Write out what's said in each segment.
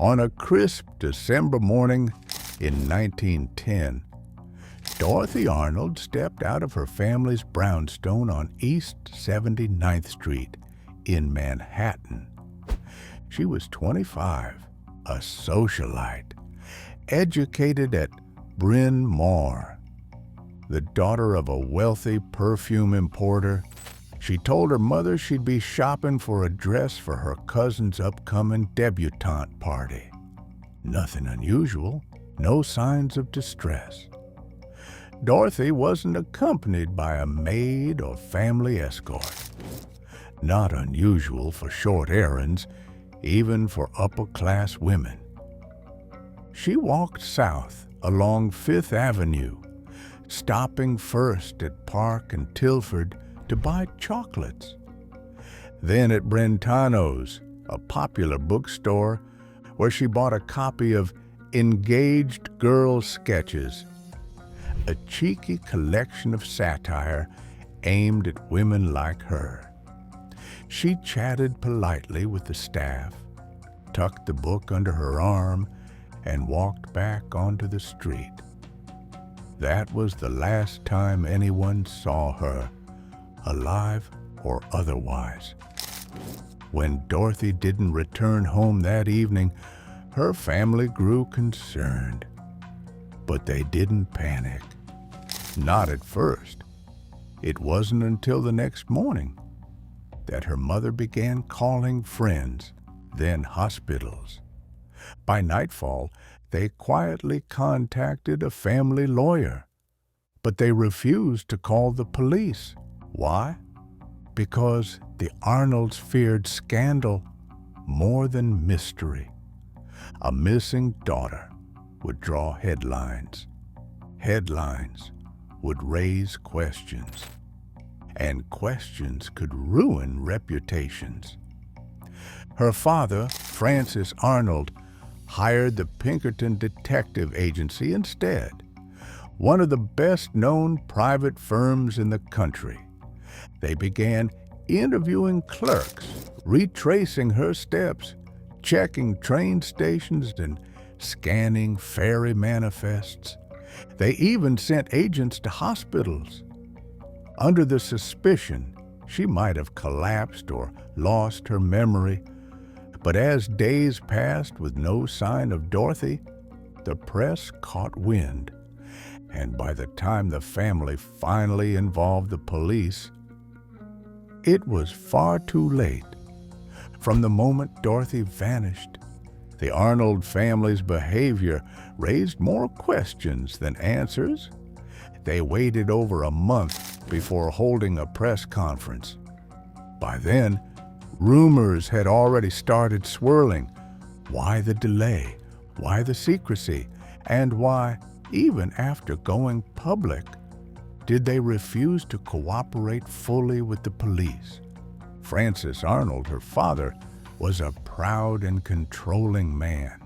On a crisp December morning in 1910, Dorothy Arnold stepped out of her family's brownstone on East 79th Street in Manhattan. She was 25, a socialite, educated at Bryn Mawr. The daughter of a wealthy perfume importer, she told her mother she'd be shopping for a dress for her cousin's upcoming debutante party. Nothing unusual, no signs of distress. Dorothy wasn't accompanied by a maid or family escort. Not unusual for short errands, even for upper-class women. She walked south along Fifth Avenue, stopping first at Park and Tilford to buy chocolates. Then at Brentano's, a popular bookstore, where she bought a copy of Engaged Girl Sketches, a cheeky collection of satire aimed at women like her. She chatted politely with the staff, tucked the book under her arm, and walked back onto the street. That was the last time anyone saw her, alive or otherwise. When Dorothy didn't return home that evening, her family grew concerned. But they didn't panic. Not at first. It wasn't until the next morning that her mother began calling friends, then hospitals. By nightfall, they quietly contacted a family lawyer, but they refused to call the police. Why? Because the Arnolds feared scandal more than mystery. A missing daughter would draw headlines. Headlines would raise questions, and questions could ruin reputations. Her father, Francis Arnold, hired the Pinkerton Detective Agency instead, one of the best-known private firms in the country. They began interviewing clerks, retracing her steps, checking train stations, and scanning ferry manifests. They even sent agents to hospitals, under the suspicion she might have collapsed or lost her memory. But as days passed with no sign of Dorothy, the press caught wind, and by the time the family finally involved the police, it was far too late. From the moment Dorothy vanished, the Arnold family's behavior raised more questions than answers. They waited over a month before holding a press conference. By then, rumors had already started swirling. Why the delay? Why the secrecy? And why, even after going public, did they refuse to cooperate fully with the police? Francis Arnold, her father, was a proud and controlling man.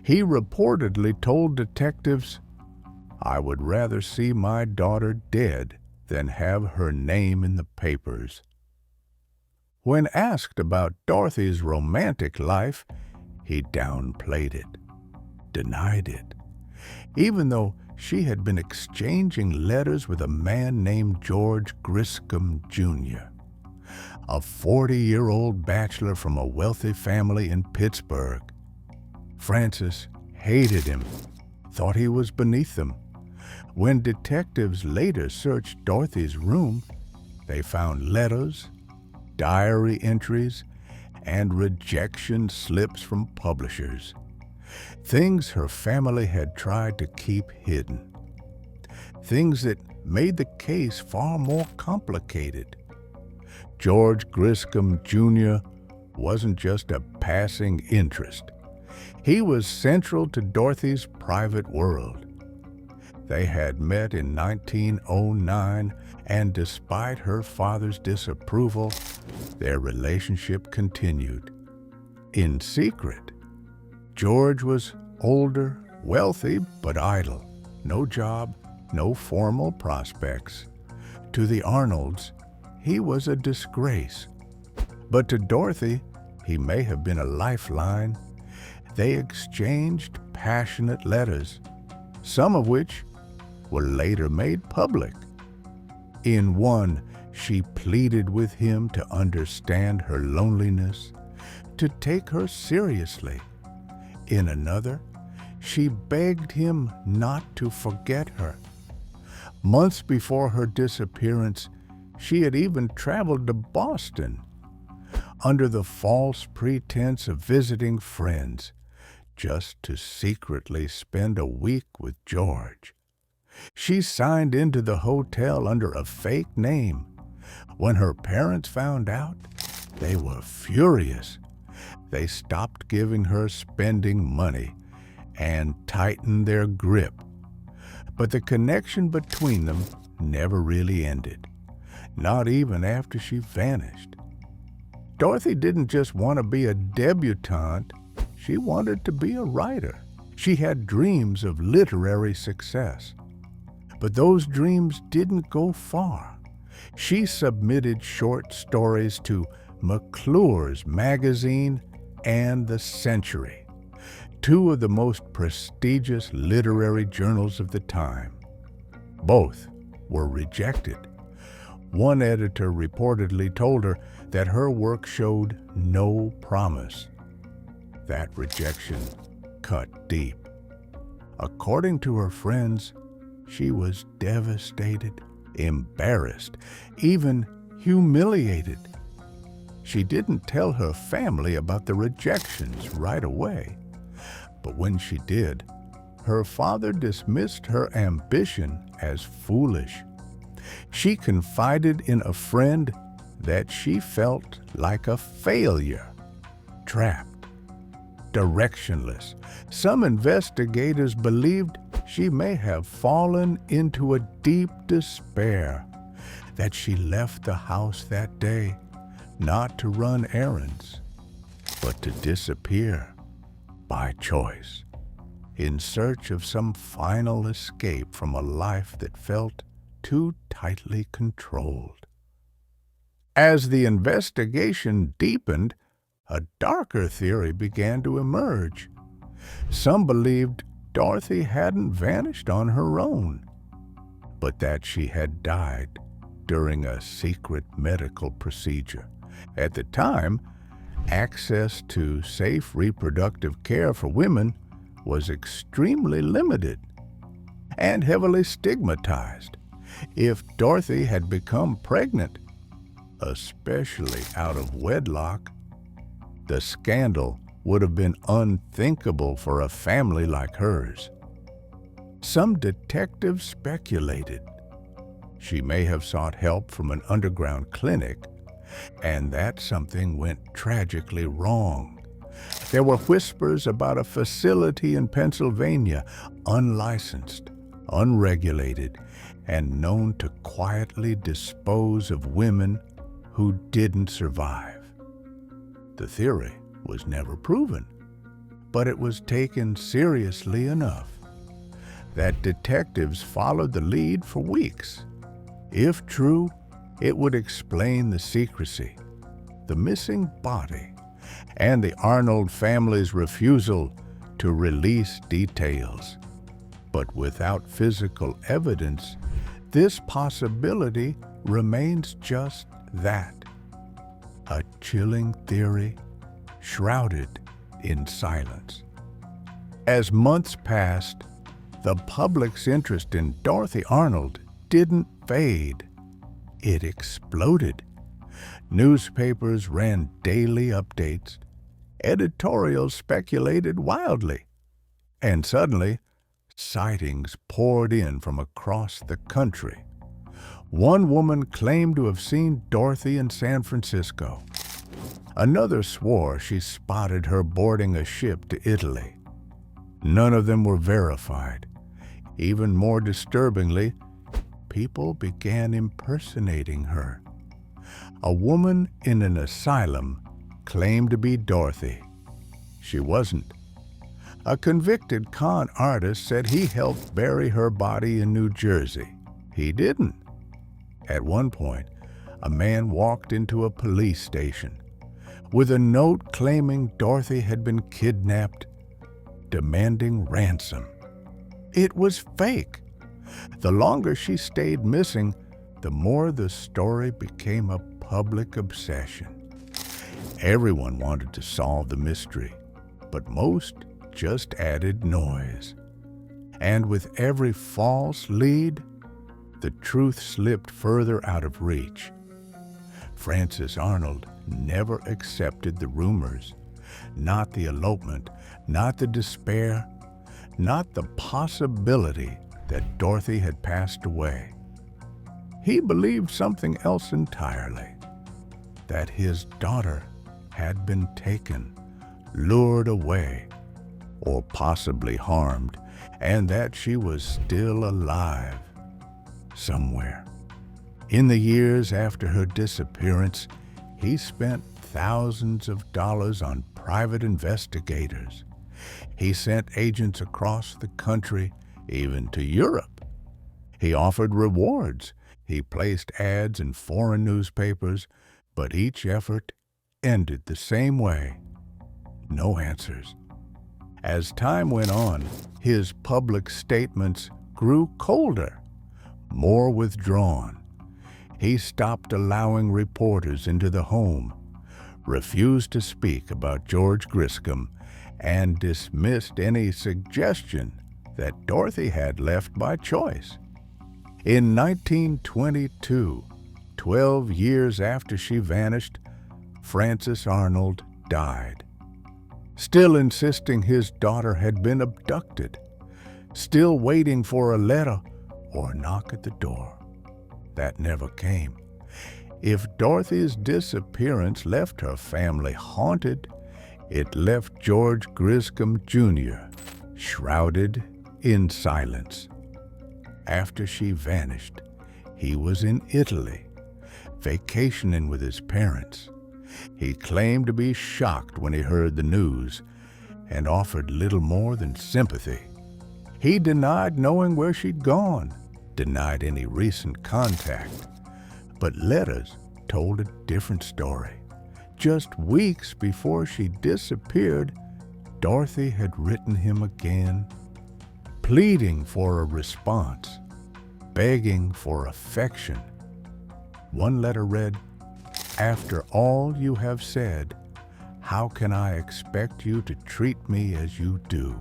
He reportedly told detectives, "I would rather see my daughter dead than have her name in the papers." When asked about Dorothy's romantic life, he downplayed it, denied it, even though she had been exchanging letters with a man named George Griscom, Jr., a 40-year-old bachelor from a wealthy family in Pittsburgh. Francis hated him, thought he was beneath them. When detectives later searched Dorothy's room, they found letters, diary entries, and rejection slips from publishers. Things her family had tried to keep hidden. Things that made the case far more complicated. George Griscom, Jr. wasn't just a passing interest. He was central to Dorothy's private world. They had met in 1909, and despite her father's disapproval, their relationship continued. In secret, George was older, wealthy, but idle. No job, no formal prospects. To the Arnolds, he was a disgrace. But to Dorothy, he may have been a lifeline. They exchanged passionate letters, some of which were later made public. In one, she pleaded with him to understand her loneliness, to take her seriously. In another, she begged him not to forget her. Months before her disappearance, she had even traveled to Boston under the false pretense of visiting friends, just to secretly spend a week with George. She signed into the hotel under a fake name. When her parents found out, they were furious. They stopped giving her spending money and tightened their grip. But the connection between them never really ended, not even after she vanished. Dorothy didn't just want to be a debutante, she wanted to be a writer. She had dreams of literary success. But those dreams didn't go far. She submitted short stories to McClure's magazine and The Century, two of the most prestigious literary journals of the time. Both were rejected. One editor reportedly told her that her work showed no promise. That rejection cut deep. According to her friends, she was devastated, embarrassed, even humiliated. She didn't tell her family about the rejections right away. But when she did, her father dismissed her ambition as foolish. She confided in a friend that she felt like a failure, trapped, directionless. Some investigators believed she may have fallen into a deep despair, that she left the house that day not to run errands, but to disappear by choice, in search of some final escape from a life that felt too tightly controlled. As the investigation deepened, a darker theory began to emerge. Some believed Dorothy hadn't vanished on her own, but that she had died during a secret medical procedure. At the time, access to safe reproductive care for women was extremely limited and heavily stigmatized. If Dorothy had become pregnant, especially out of wedlock, the scandal would have been unthinkable for a family like hers. Some detectives speculated she may have sought help from an underground clinic, and that something went tragically wrong. There were whispers about a facility in Pennsylvania, unlicensed, unregulated, and known to quietly dispose of women who didn't survive. The theory was never proven, but it was taken seriously enough that detectives followed the lead for weeks. If true, it would explain the secrecy, the missing body, and the Arnold family's refusal to release details. But without physical evidence, this possibility remains just that, a chilling theory shrouded in silence. As months passed, the public's interest in Dorothy Arnold didn't fade. It exploded. Newspapers ran daily updates. Editorials speculated wildly. And suddenly, sightings poured in from across the country. One woman claimed to have seen Dorothy in San Francisco. Another swore she spotted her boarding a ship to Italy. None of them were verified. Even more disturbingly, people began impersonating her. A woman in an asylum claimed to be Dorothy. She wasn't. A convicted con artist said he helped bury her body in New Jersey. He didn't. At one point, a man walked into a police station with a note claiming Dorothy had been kidnapped demanding ransom. It was fake. The longer she stayed missing, the more the story became a public obsession. Everyone wanted to solve the mystery, but most just added noise. And with every false lead, the truth slipped further out of reach. Frances Arnold never accepted the rumors, not the elopement, not the despair, not the possibility that Dorothy had passed away. He believed something else entirely, that his daughter had been taken, lured away, or possibly harmed, and that she was still alive somewhere. In the years after her disappearance, he spent thousands of dollars on private investigators. He sent agents across the country, even to Europe. He offered rewards. He placed ads in foreign newspapers, but each effort ended the same way. No answers. As time went on, his public statements grew colder, more withdrawn. He stopped allowing reporters into the home, refused to speak about George Griscom, and dismissed any suggestion that Dorothy had left by choice. In 1922, 12 years after she vanished, Frances Arnold died. Still insisting his daughter had been abducted, still waiting for a letter or a knock at the door. That never came. If Dorothy's disappearance left her family haunted, it left George Griscom Jr. shrouded in silence. After she vanished, he was in Italy, vacationing with his parents. He claimed to be shocked when he heard the news and offered little more than sympathy. He denied knowing where she'd gone, denied any recent contact, but letters told a different story. Just weeks before she disappeared, Dorothy had written him again, pleading for a response, begging for affection. One letter read, "After all you have said, how can I expect you to treat me as you do?"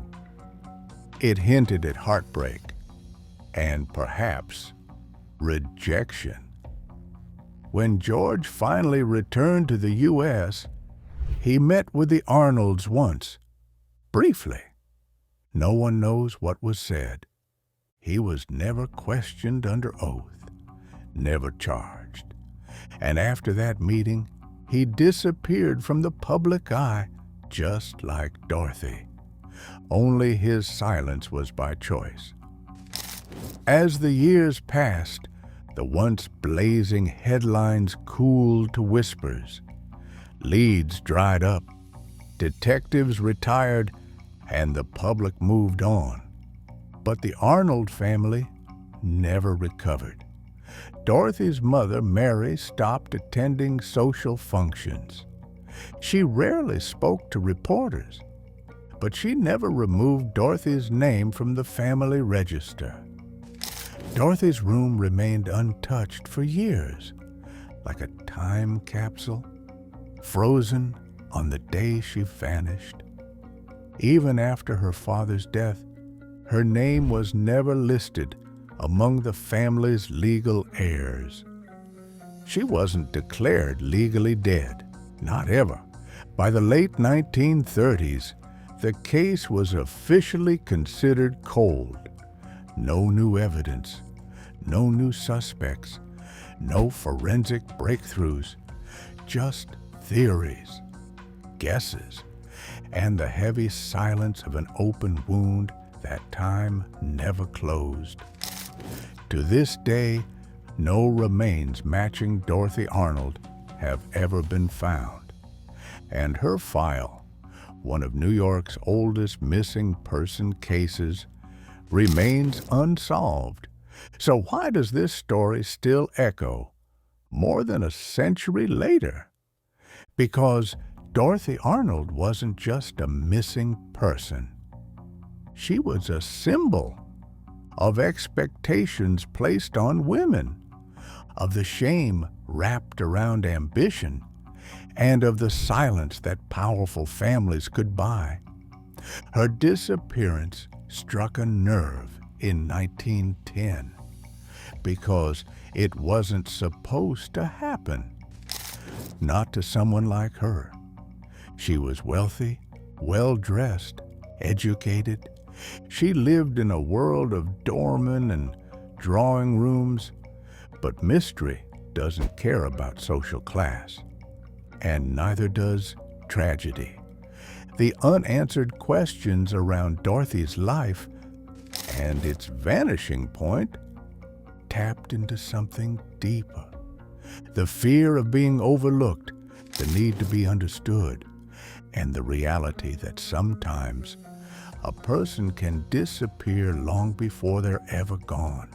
It hinted at heartbreak and perhaps rejection. When George finally returned to the U.S., he met with the Arnolds once, briefly. No one knows what was said. He was never questioned under oath, never charged. And after that meeting, he disappeared from the public eye, just like Dorothy. Only his silence was by choice. As the years passed, the once blazing headlines cooled to whispers. Leads dried up, detectives retired, and the public moved on. But the Arnold family never recovered. Dorothy's mother, Mary, stopped attending social functions. She rarely spoke to reporters, but she never removed Dorothy's name from the family register. Dorothy's room remained untouched for years, like a time capsule, frozen on the day she vanished. Even after her father's death, her name was never listed among the family's legal heirs. She wasn't declared legally dead, not ever. By the late 1930s, the case was officially considered cold. No new evidence, no new suspects, no forensic breakthroughs, just theories, guesses, and the heavy silence of an open wound that time never closed. To this day, no remains matching Dorothy Arnold have ever been found, and her file, one of New York's oldest missing person cases, remains unsolved. So why does this story still echo more than a century later? Because Dorothy Arnold wasn't just a missing person. She was a symbol of expectations placed on women, of the shame wrapped around ambition, and of the silence that powerful families could buy. Her disappearance struck a nerve in 1910 because it wasn't supposed to happen. Not to someone like her. She was wealthy, well-dressed, educated. She lived in a world of doormen and drawing rooms, but mystery doesn't care about social class, and neither does tragedy. The unanswered questions around Dorothy's life and its vanishing point tapped into something deeper. The fear of being overlooked, the need to be understood, and the reality that sometimes a person can disappear long before they're ever gone.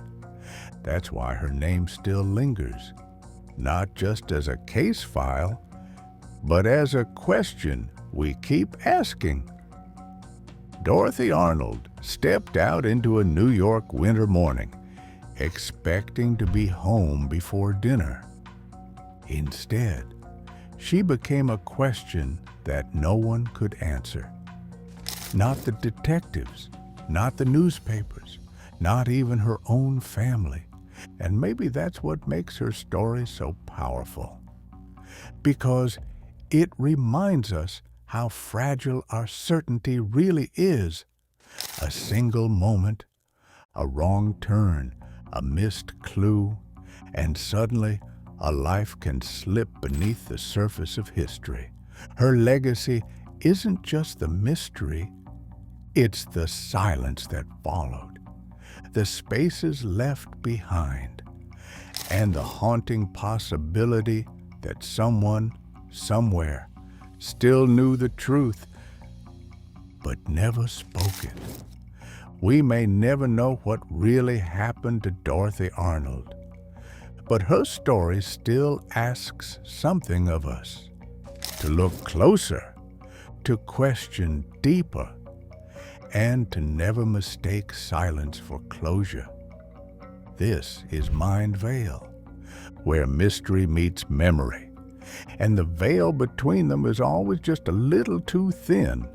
That's why her name still lingers, not just as a case file, but as a question we keep asking. Dorothy Arnold stepped out into a New York winter morning, expecting to be home before dinner. Instead, she became a question that no one could answer. Not the detectives, not the newspapers, not even her own family. And maybe that's what makes her story so powerful. Because it reminds us how fragile our certainty really is. A single moment, a wrong turn, a missed clue, and suddenly a life can slip beneath the surface of history. Her legacy isn't just the mystery, it's the silence that followed, the spaces left behind, and the haunting possibility that someone, somewhere, still knew the truth, but never spoke it. We may never know what really happened to Dorothy Arnold, but her story still asks something of us. To look closer, to question deeper, and to never mistake silence for closure. This is MindVeil, where mystery meets memory, and the veil between them is always just a little too thin.